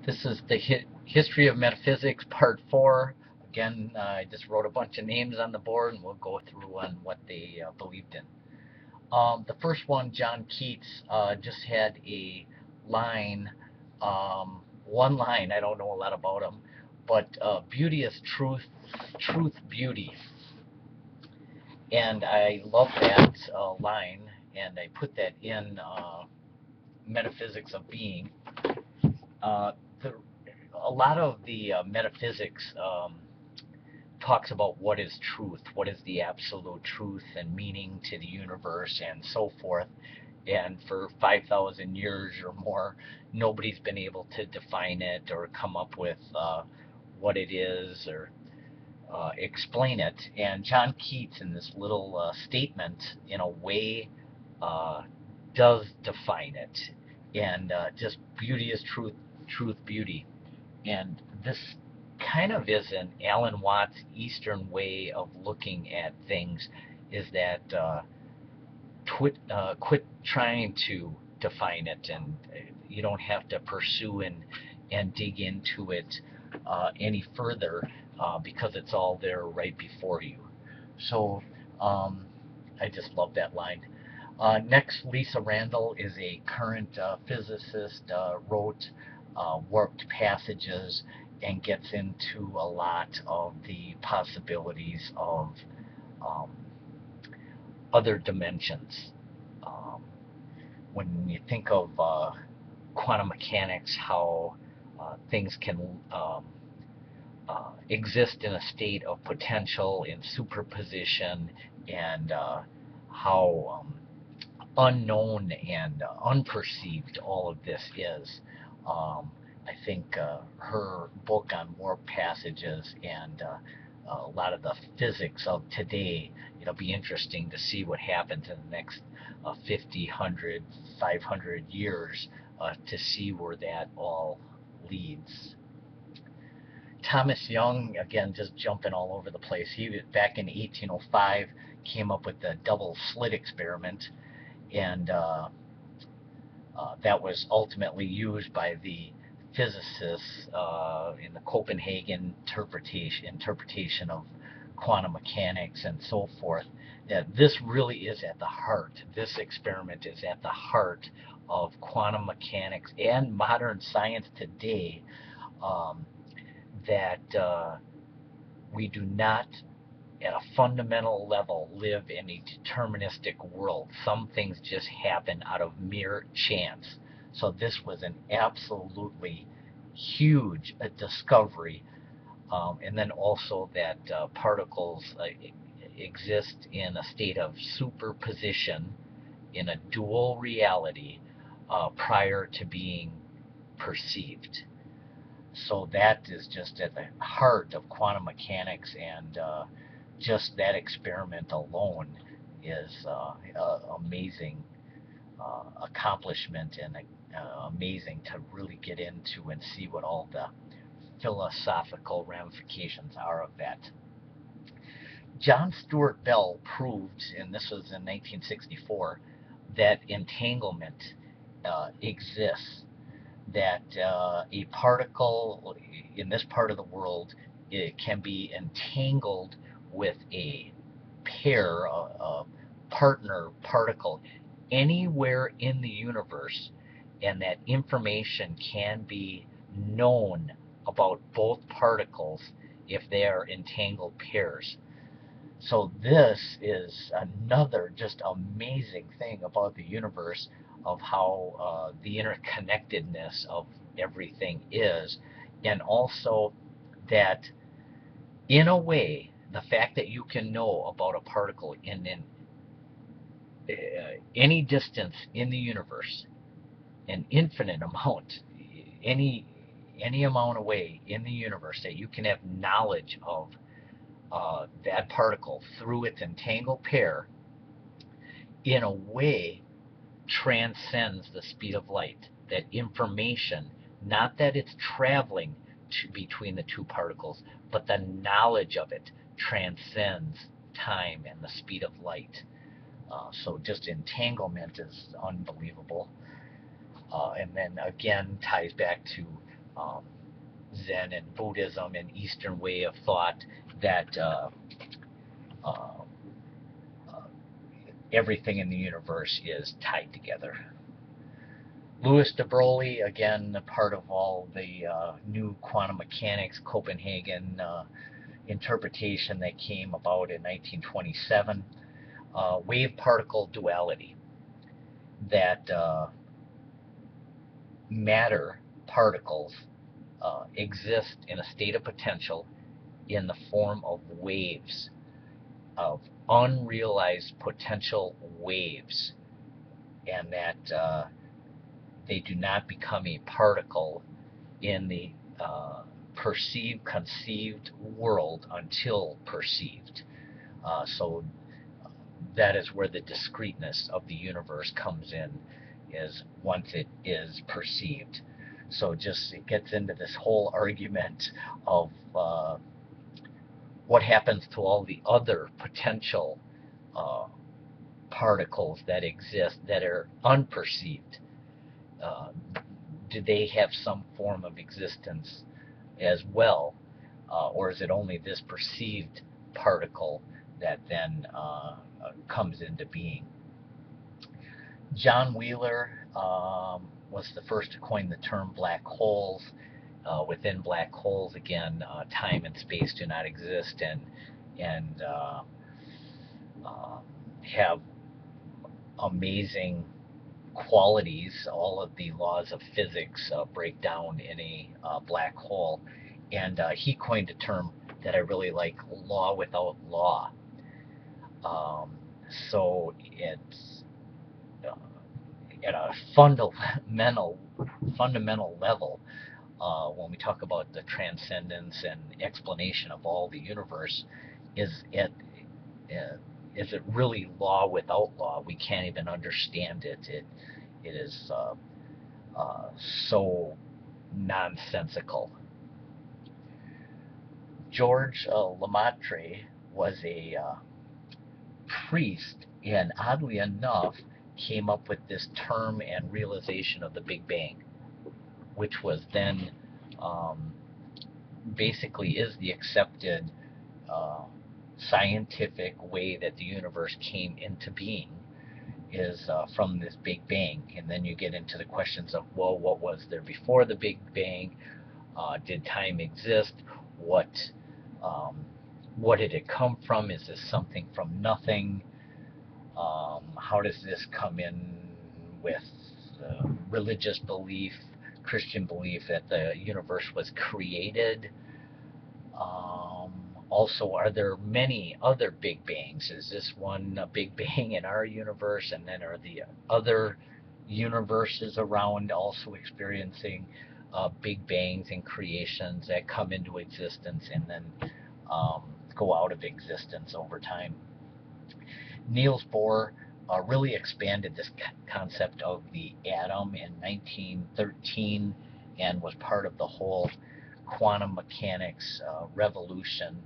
This is the History of Metaphysics, Part 4. Again, I just wrote a bunch of names on the board, and we'll go through on what they believed in. The first one, John Keats, just had a line, one line, I don't know a lot about him, but beauty is truth, truth, beauty. And I love that line, and I put that in Metaphysics of Being. Uh, the, a lot of the metaphysics talks about what is truth, what is the absolute truth and meaning to the universe and so forth. And for 5,000 years or more, nobody's been able to define it or come up with what it is or explain it. And John Keats, in this little statement, in a way, uh, does define it. And just beauty is truth, truth, beauty. And this kind of is an Alan Watts Eastern way of looking at things, is that quit trying to define it, and you don't have to pursue and dig into it any further because it's all there right before you. So I just love that line. Next, Lisa Randall is a current physicist, wrote Warped Passages and gets into a lot of the possibilities of um, other dimensions. Um, when you think of quantum mechanics, how things can exist in a state of potential in superposition, and how unknown and unperceived all of this is. I think her book on warp passages and a lot of the physics of today, it'll be interesting to see what happens in the next 50, 100, 500 years to see where that all leads. Thomas Young, again, just jumping all over the place. He was back in 1805, came up with the double slit experiment, and that was ultimately used by the physicists in the Copenhagen interpretation of quantum mechanics and so forth. That this really is at the heart. This experiment is at the heart of quantum mechanics and modern science today. Um, that we do not, at a fundamental level, live in a deterministic world. Some things just happen out of mere chance. So this was an absolutely huge discovery. And then also that particles exist in a state of superposition in a dual reality prior to being perceived. So that is just at the heart of quantum mechanics, and just that experiment alone is amazing accomplishment, and amazing to really get into and see what all the philosophical ramifications are of that. John Stuart Bell proved, and this was in 1964, that entanglement exists, that a particle in this part of the world, it can be entangled with a pair, a partner particle, anywhere in the universe, and that information can be known about both particles if they are entangled pairs. So this is another just amazing thing about the universe, of how the interconnectedness of everything is, and also that, in a way, the fact that you can know about a particle in any distance in the universe, an infinite amount, any any amount away in the universe, that you can have knowledge of that particle through its entangled pair, in a way, transcends the speed of light. That information, not that it's traveling between the two particles, but the knowledge of it transcends time and the speed of light. So just entanglement is unbelievable. And then again ties back to um, Zen and Buddhism and Eastern way of thought that uh, everything in the universe is tied together. Louis de Broglie, again, part of all the new quantum mechanics, Copenhagen interpretation that came about in 1927, wave-particle duality, that matter particles exist in a state of potential in the form of waves, of unrealized potential waves, and that they do not become a particle in the perceived, conceived world until perceived. So that is where the discreteness of the universe comes in, is once it is perceived. So just it gets into this whole argument of what happens to all the other potential particles that exist that are unperceived. Do they have some form of existence as well, or is it only this perceived particle that then comes into being? John Wheeler was the first to coin the term black holes. Within black holes, again, time and space do not exist, and have amazing qualities. All of the laws of physics break down in a black hole, and he coined a term that I really like: law without law. So it's at a fundamental level, when we talk about the transcendence and explanation of all the universe, is it really law without law? We can't even understand it. It is so nonsensical. George Lemaitre was a priest, and oddly enough, came up with this term and realization of the Big Bang, which was then basically is the accepted scientific way that the universe came into being, is from this Big Bang. And then you get into the questions of, well, what was there before the Big Bang? Did time exist? What did it come from? Is this something from nothing? How does this come in with religious belief, Christian belief that the universe was created? Also, are there many other Big Bangs? Is this one a Big Bang in our universe, and then are the other universes around also experiencing Big Bangs and creations that come into existence and then go out of existence over time? Niels Bohr really expanded this concept of the atom in 1913 and was part of the whole quantum mechanics revolution